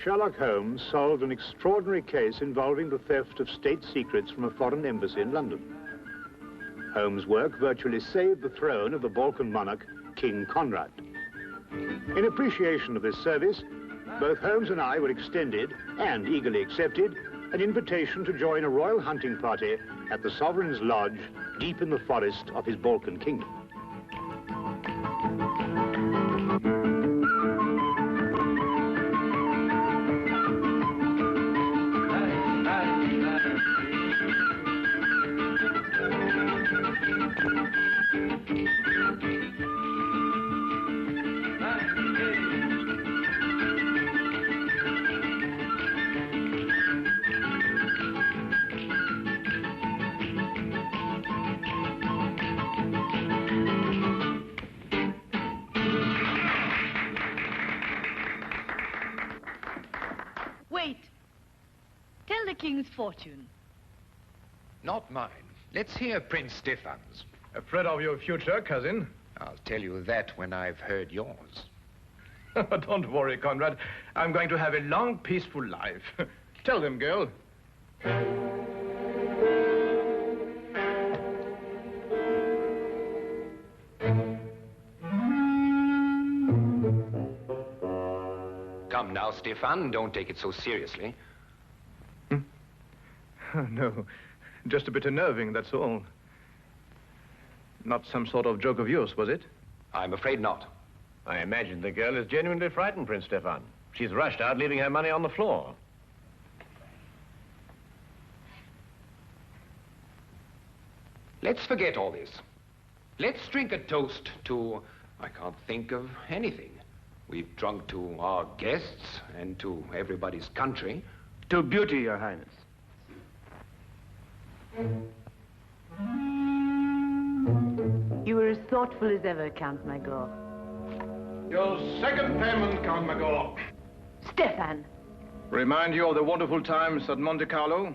Sherlock Holmes solved an extraordinary case involving the theft of state secrets from a foreign embassy in London. Holmes' work virtually saved the throne of the Balkan monarch, King Conrad. In appreciation of this service, both Holmes and I were extended, and eagerly accepted, an invitation to join a royal hunting party at the Sovereign's Lodge, deep in the forest of his Balkan kingdom. Wait. Tell the king's fortune. Not mine. Let's hear Prince Stefan's. Afraid of your future, cousin? I'll tell you that when I've heard yours. Don't worry, Conrad. I'm going to have a long, peaceful life. Tell them, girl. Come now, Stefan, don't take it so seriously. No, just a bit unnerving, that's all. Not some sort of joke of yours, was it? I'm afraid not. I imagine the girl is genuinely frightened, Prince Stefan. She's rushed out, leaving her money on the floor. Let's forget all this. Let's drink a toast to... I can't think of anything. We've drunk to our guests and to everybody's country. To beauty, Your Highness. You were as thoughtful as ever, Count Magor. Your second payment, Count Magor. Stefan. Remind you of the wonderful times at Monte Carlo?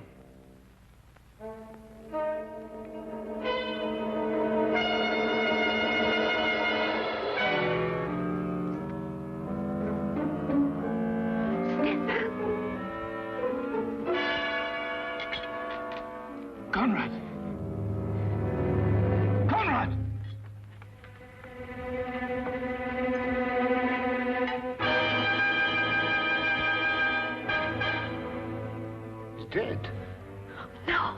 Conrad! Conrad! He's dead. No.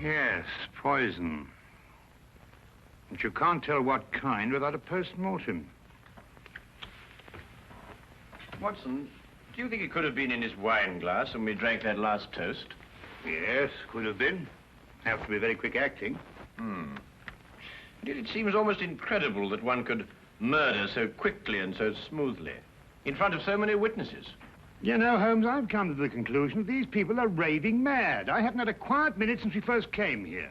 Yes, poison. But you can't tell what kind without a post-mortem. Watson, do you think it could have been in his wine glass when we drank that last toast? Yes, could have been. Have to be very quick acting. Indeed, it seems almost incredible that one could murder so quickly and so smoothly in front of so many witnesses. You know, Holmes, I've come to the conclusion that these people are raving mad. I haven't had a quiet minute since we first came here.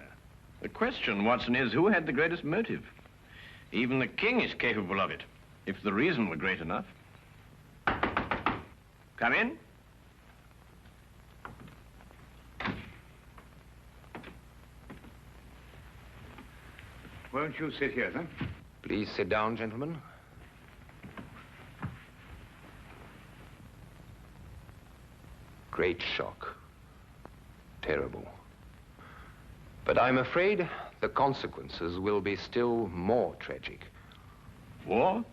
The question, Watson, is who had the greatest motive? Even the king is capable of it, if the reason were great enough. Come in. Won't you sit here, then? Please sit down, gentlemen. Great shock. Terrible. But I'm afraid the consequences will be still more tragic. War?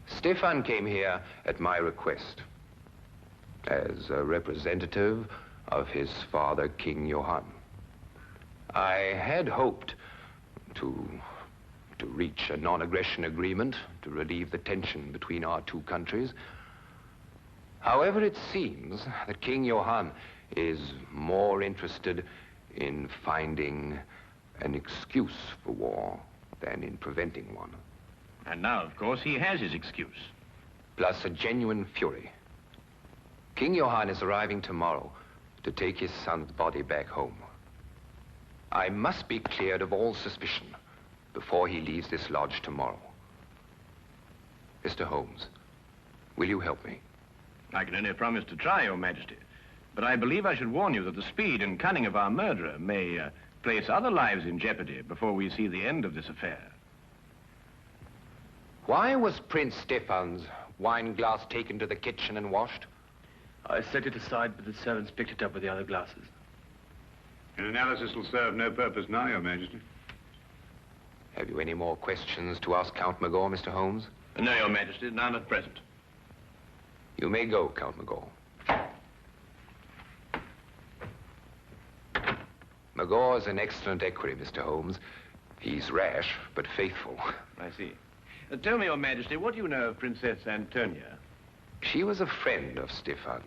Stefan came here at my request as a representative of his father, King Johann. I had hoped to reach a non-aggression agreement to relieve the tension between our two countries. However, it seems that King Johann is more interested in finding an excuse for war than in preventing one. And now, of course, he has his excuse. Plus a genuine fury. King Johann is arriving tomorrow to take his son's body back home. I must be cleared of all suspicion before he leaves this lodge tomorrow. Mr. Holmes, will you help me? I can only promise to try, Your Majesty. But I believe I should warn you that the speed and cunning of our murderer may place other lives in jeopardy before we see the end of this affair. Why was Prince Stefan's wine glass taken to the kitchen and washed? I set it aside, but the servants picked it up with the other glasses. An analysis will serve no purpose now, Your Majesty. Have you any more questions to ask Count Magor, Mr. Holmes? No, Your Majesty, none at present. You may go, Count Magor. Magor is an excellent equerry, Mr. Holmes. He's rash, but faithful. I see. Tell me, Your Majesty, what do you know of Princess Antonia? She was a friend of Stefan.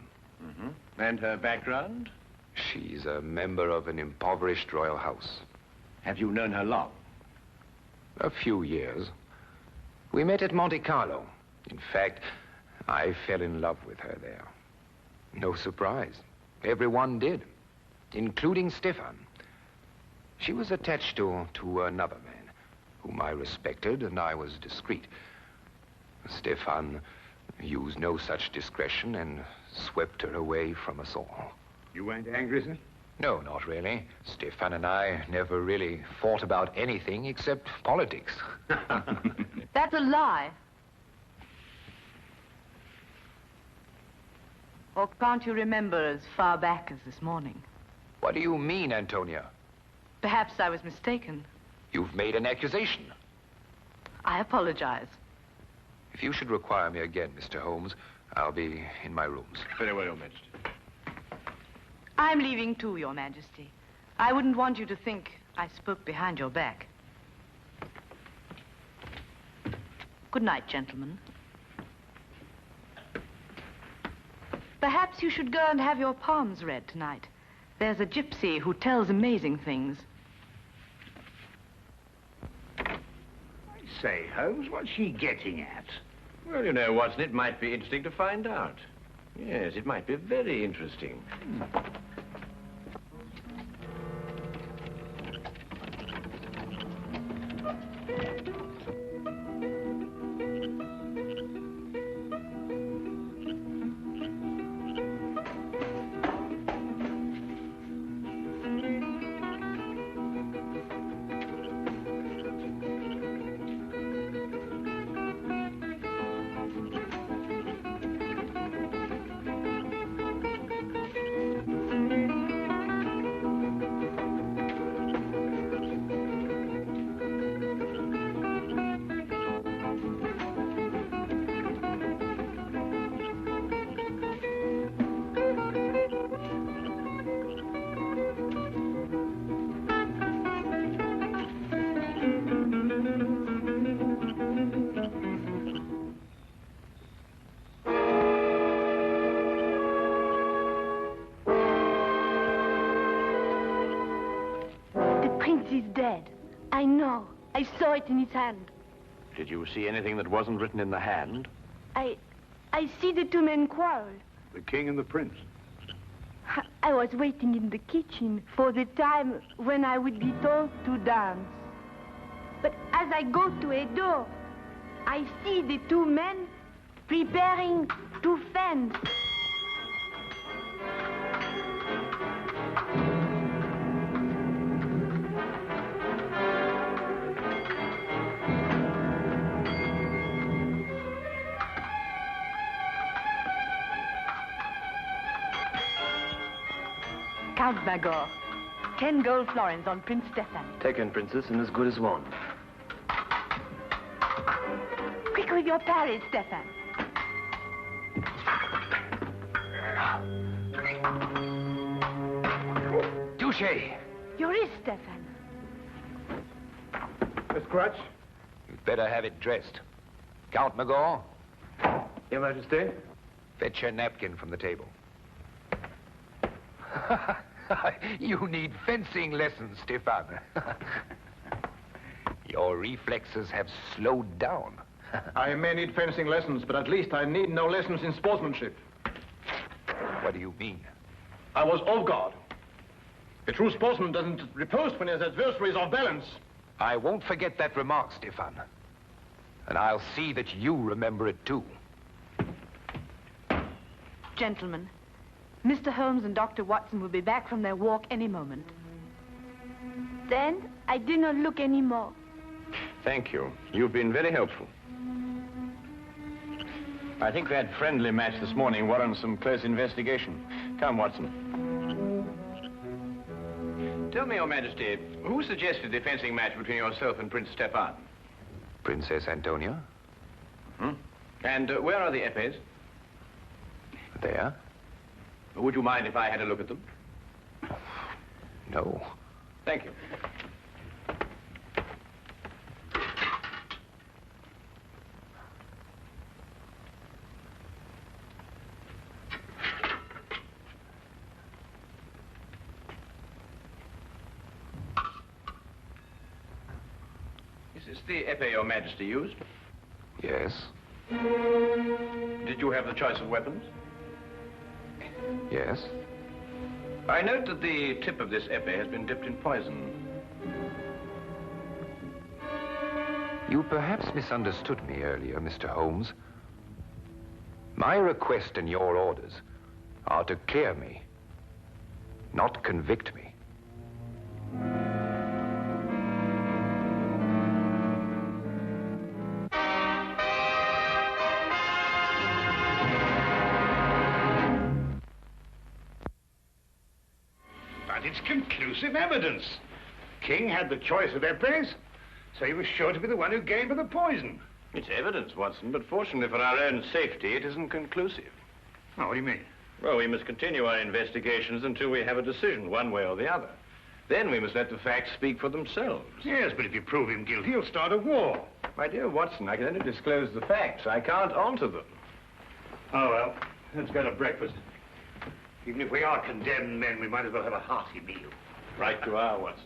Mm-hmm. And her background? She's a member of an impoverished royal house. Have you known her long? A few years. We met at Monte Carlo. In fact, I fell in love with her there. No surprise. Everyone did, including Stefan. She was attached to another man, whom I respected, and I was discreet. Stefan used no such discretion and swept her away from us all. You weren't angry, sir? No, not really. Stefan and I never really fought about anything except politics. That's a lie. Or can't you remember as far back as this morning? What do you mean, Antonia? Perhaps I was mistaken. You've made an accusation. I apologize. If you should require me again, Mr. Holmes, I'll be in my rooms. Very well, Your Majesty. I'm leaving too, Your Majesty. I wouldn't want you to think I spoke behind your back. Good night, gentlemen. Perhaps you should go and have your palms read tonight. There's a gypsy who tells amazing things. I say, Holmes, what's she getting at? Well, you know, Watson, it might be interesting to find out. Yes, it might be very interesting. He's dead. I know. I saw it in his hand. Did you see anything that wasn't written in the hand? I see the two men quarrel. The king and the prince. I was waiting in the kitchen for the time when I would be told to dance. But as I go to a door, I see the two men preparing to fence. Count Magor. 10 gold florins on Prince Stefan. Taken, Princess, and as good as one. Quick with your parry, Stefan. Touche! Your wrist, Stefan. Miss Crutch? You'd better have it dressed. Count Magor, Your Majesty? fetch your napkin from the table. You need fencing lessons, Stefan. Your reflexes have slowed down. I may need fencing lessons, but at least I need no lessons in sportsmanship. What do you mean? I was off guard. A true sportsman doesn't riposte when his adversary is off balance. I won't forget that remark, Stefan. And I'll see that you remember it, too. Gentlemen, Mr. Holmes and Dr. Watson will be back from their walk any moment. Then I do not look anymore. Thank you. You've been very helpful. I think that friendly match this morning warrants some close investigation. Come, Watson. Tell me, Your Majesty, who suggested the fencing match between yourself and Prince Stefan? Princess Antonia? Hmm? And where are the epées? There? Would you mind if I had a look at them? No. Thank you. Is this the epée Your Majesty used? Yes. Did you have the choice of weapons? Yes. I note that the tip of this epée has been dipped in poison. You perhaps misunderstood me earlier, Mr. Holmes. My request and your orders are to clear me, not convict me. But it's conclusive evidence. King had the choice of epées, so he was sure to be the one who gave her the poison. It's evidence, Watson, but fortunately for our own safety, it isn't conclusive. Oh, what do you mean? Well, we must continue our investigations until we have a decision, one way or the other. Then we must let the facts speak for themselves. Yes, but if you prove him guilty, he'll start a war. My dear Watson, I can only disclose the facts. I can't alter them. Oh, well, let's go to breakfast. Even if we are condemned men, we might as well have a hearty meal. Right you are, Watson.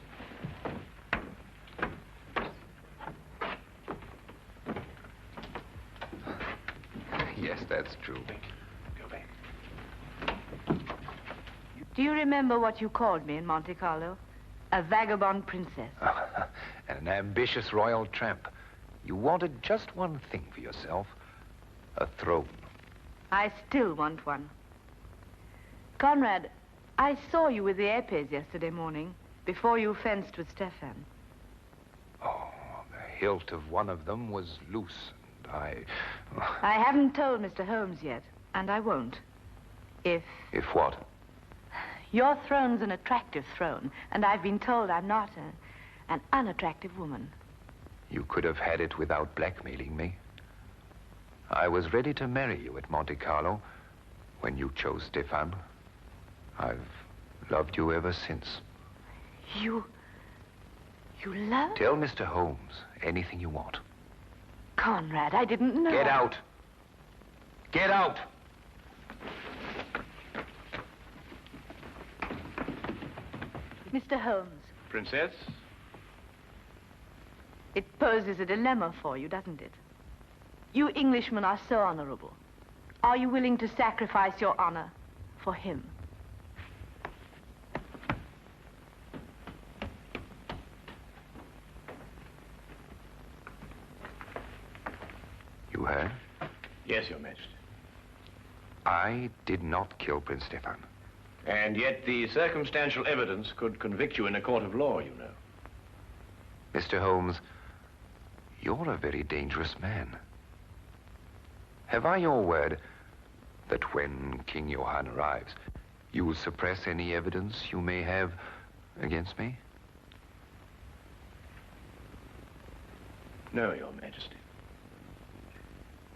Yes, that's true. Go back. Do you remember what you called me in Monte Carlo? A vagabond princess. An ambitious royal tramp. You wanted just one thing for yourself. A throne. I still want one. Conrad, I saw you with the epées yesterday morning, before you fenced with Stefan. Oh, the hilt of one of them was loose, and I haven't told Mr. Holmes yet, and I won't. If what? your throne's an attractive throne, and I've been told I'm not an unattractive woman. You could have had it without blackmailing me. I was ready to marry you at Monte Carlo when you chose Stefan. I've loved you ever since. You love? Tell Mr. Holmes anything you want. Conrad, I didn't know. Get out. Get out. Mr. Holmes, Princess? it poses a dilemma for you, doesn't it? You Englishmen are so honorable. Are you willing to sacrifice your honor for him? You heard? Yes, Your Majesty. I did not kill Prince Stefan. And yet the circumstantial evidence could convict you in a court of law, you know. Mr. Holmes, you're a very dangerous man. Have I your word that when King Johann arrives, you will suppress any evidence you may have against me? No, Your Majesty.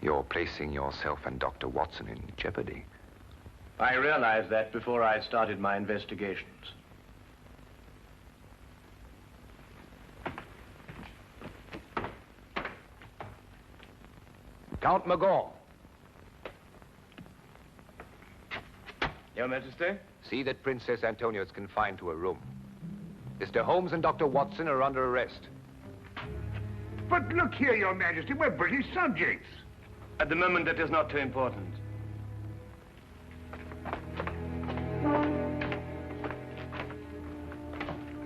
You're placing yourself and Dr. Watson in jeopardy. I realized that before I started my investigations. Count Magon. Your Majesty? See that Princess Antonia is confined to a room. Mr. Holmes and Dr. Watson are under arrest. But look here, Your Majesty, we're British subjects. At the moment, that is not too important.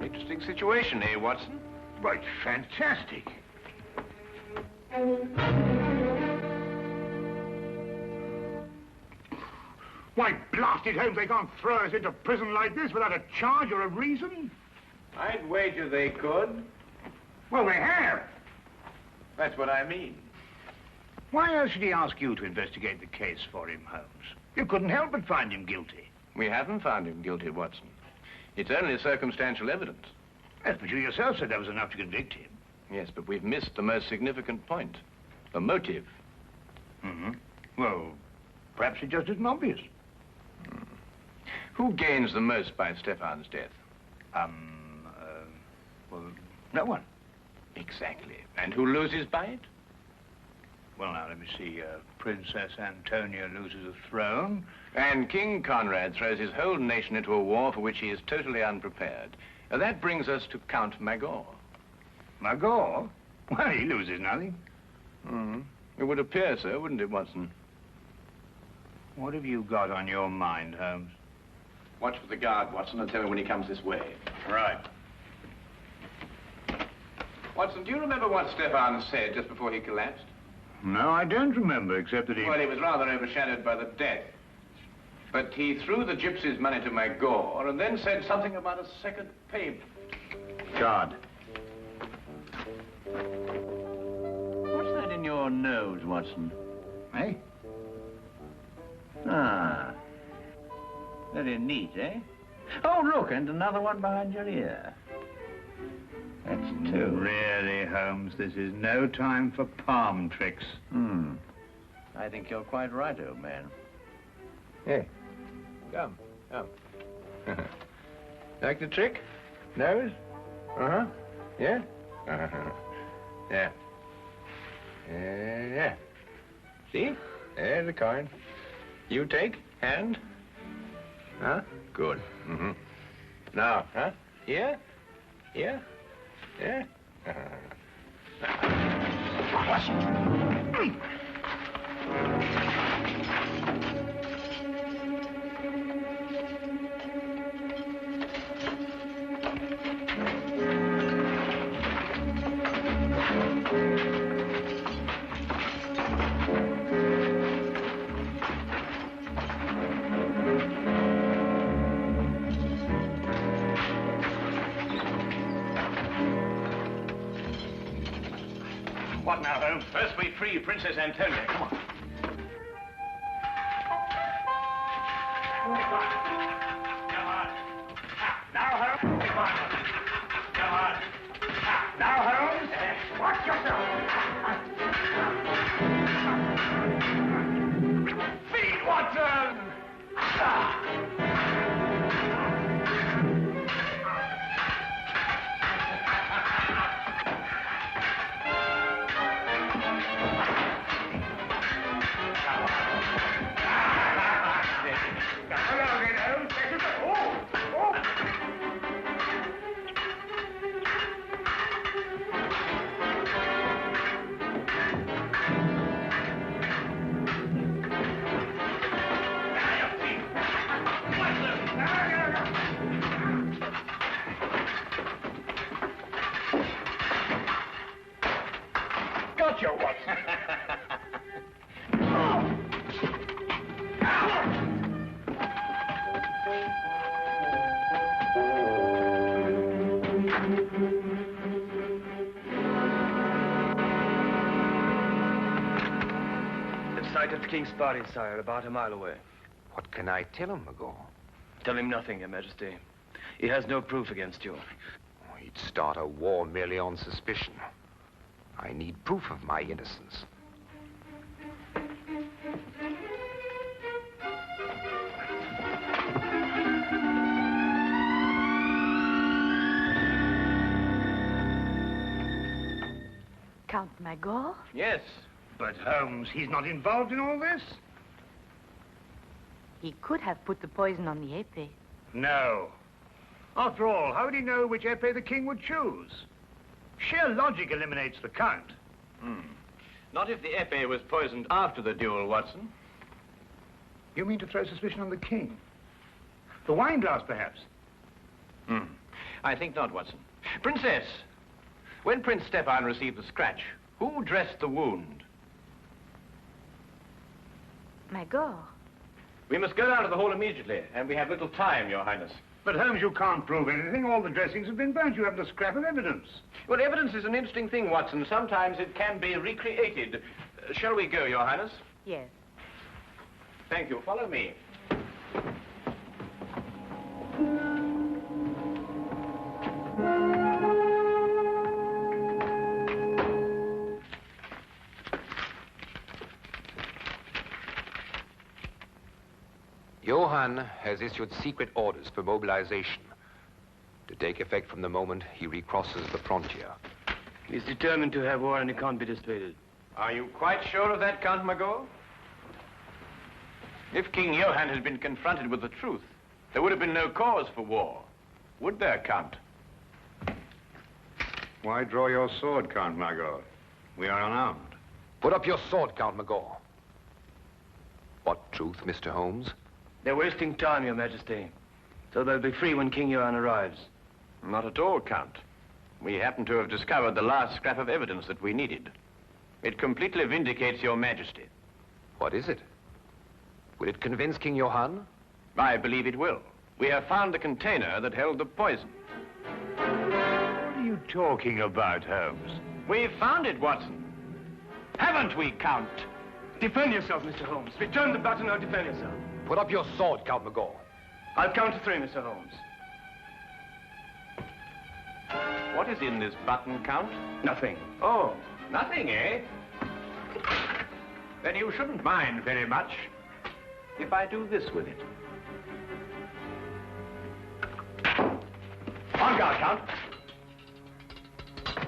Interesting situation, eh, Watson? Well, it's fantastic. Why, blasted Holmes, they can't throw us into prison like this without a charge or a reason. I'd wager they could. Well, they have. That's what I mean. Why else should he ask you to investigate the case for him, Holmes? You couldn't help but find him guilty. We haven't found him guilty, Watson. It's only circumstantial evidence. Yes, but you yourself said that was enough to convict him. Yes, but we've missed the most significant point. The motive. Mm-hmm. Well, perhaps it just isn't obvious. Who gains the most by Stefan's death? Well, no one. Exactly. And who loses by it? Well, now, let me see. Princess Antonia loses the throne. And King Conrad throws his whole nation into a war for which he is totally unprepared. That brings us to Count Magor. Magor? Well, he loses nothing. It would appear so, wouldn't it, Watson? What have you got on your mind, Holmes? Watch for the guard, Watson, and tell me when he comes this way. Right. Watson, do you remember what Stefan said just before he collapsed? No, I don't remember, except that he... Well, he was rather overshadowed by the death. But he threw the gypsies' money to Magor and then said something about a second payment. Guard. What's that in your nose, Watson? Eh? Ah. Very neat, eh? Oh, look, and another one behind your ear. That's two. Really, Holmes, this is no time for palm tricks. I think you're quite right, old man. Hey, come. Like the trick? Nose? Uh-huh. Yeah? Uh-huh. Yeah. Yeah. See? There's the coin. You take, hand. Huh? Good. Now, huh? Here? Here? Yeah? What now, Holmes? First we free Princess Antonia. Come on. Now, Holmes. Come on. Now, Holmes. Watch yourself. Feed Watson! Gotcha, Watson. They've sighted the king's body, sire, about a mile away. What can I tell him, Magor? Tell him nothing, Your Majesty. He has no proof against you. He'd start a war merely on suspicion. I need proof of my innocence. Count Magor? Yes. But, Holmes, he's not involved in all this? He could have put the poison on the épée. No. After all, how would he know which épée the king would choose? Sheer logic eliminates the count. Not if the épée was poisoned after the duel, Watson. You mean to throw suspicion on the king? The wine glass, perhaps? I think not, Watson. Princess! When Prince Stefan received the scratch, Who dressed the wound? Magor. We must go down to the hall immediately, and we have little time, Your Highness. But Holmes, you can't prove anything. All the dressings have been burnt. You haven't a scrap of evidence. Well, evidence is an interesting thing, Watson. Sometimes it can be recreated. Shall we go, Your Highness? Yes. Thank you. Follow me. Johann has issued secret orders for mobilization to take effect from the moment he recrosses the frontier. He's determined to have war and he can't be dissuaded. Are you quite sure of that, Count Magor? If King Johann had been confronted with the truth, there would have been no cause for war. Would there, Count? Why draw your sword, Count Magor? We are unarmed. Put up your sword, Count Magor. What truth, Mr. Holmes? They're wasting time, Your Majesty. So they'll be free when King Johann arrives. Not at all, Count. We happen to have discovered the last scrap of evidence that we needed. It completely vindicates Your Majesty. What is it? Will it convince King Johann? I believe it will. We have found the container that held the poison. What are you talking about, Holmes? We found it, Watson. Haven't we, Count? Defend yourself, Mr. Holmes. Return the button or defend yourself. Put up your sword, Count Magor. I'll count to 3, Mr. Holmes. What is in this button, Count? Nothing. Oh, nothing, eh? Then you shouldn't mind very much if I do this with it. On guard, Count.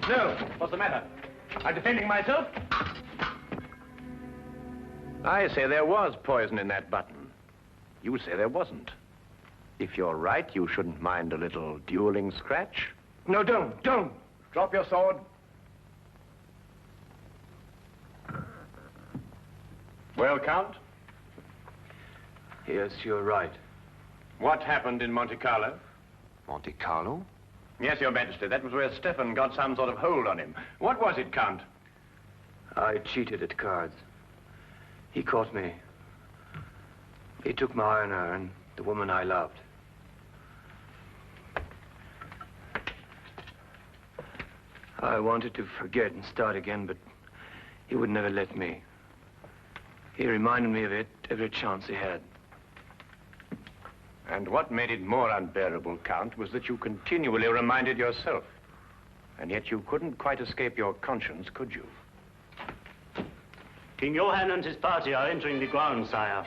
No, what's the matter? I'm defending myself. I say there was poison in that button. You say there wasn't. If you're right, you shouldn't mind a little dueling scratch. No, don't. Drop your sword. Well, Count? Yes, you're right. What happened in Monte Carlo? Monte Carlo? Yes, Your Majesty. That was where Stefan got some sort of hold on him. What was it, Count? I cheated at cards. He caught me. He took my honor and the woman I loved. I wanted to forget and start again, but he would never let me. He reminded me of it every chance he had. And what made it more unbearable, Count, was that you continually reminded yourself. And yet you couldn't quite escape your conscience, could you? King Johann and his party are entering the grounds, sire.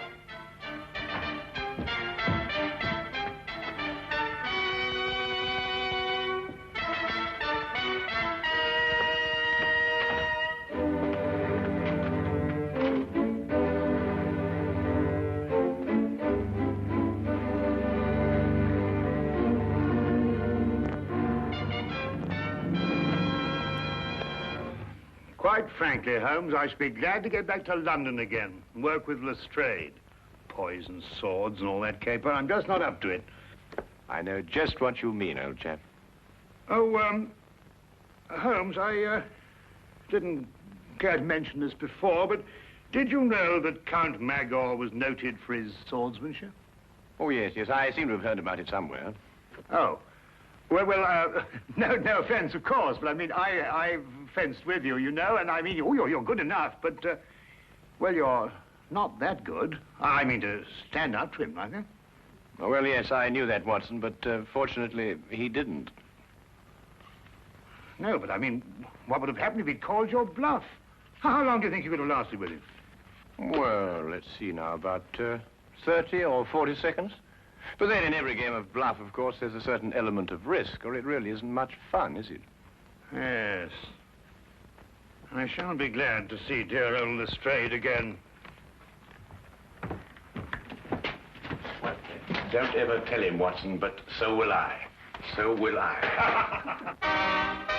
Quite frankly, Holmes, I should be glad to get back to London again and work with Lestrade. Poison swords and all that caper. I'm just not up to it. I know just what you mean, old chap. Oh, Holmes, I didn't care to mention this before, but did you know that Count Magor was noted for his swordsmanship? Oh, yes. I seem to have heard about it somewhere. Oh. Well, no offense, of course, but I mean, I've fenced with you, you know, and I mean, you're good enough, but, well, you're not that good. I mean, to stand up to him like that. Oh, well, yes, I knew that, Watson, but fortunately, he didn't. No, but I mean, what would have happened if he'd called your bluff? How long do you think you could have lasted with him? Well, let's see now, about 30 or 40 seconds. But then in every game of bluff, of course, there's a certain element of risk, or it really isn't much fun, is it? Yes. I shall be glad to see dear old Lestrade again. Well, don't ever tell him, Watson, but so will I. So will I.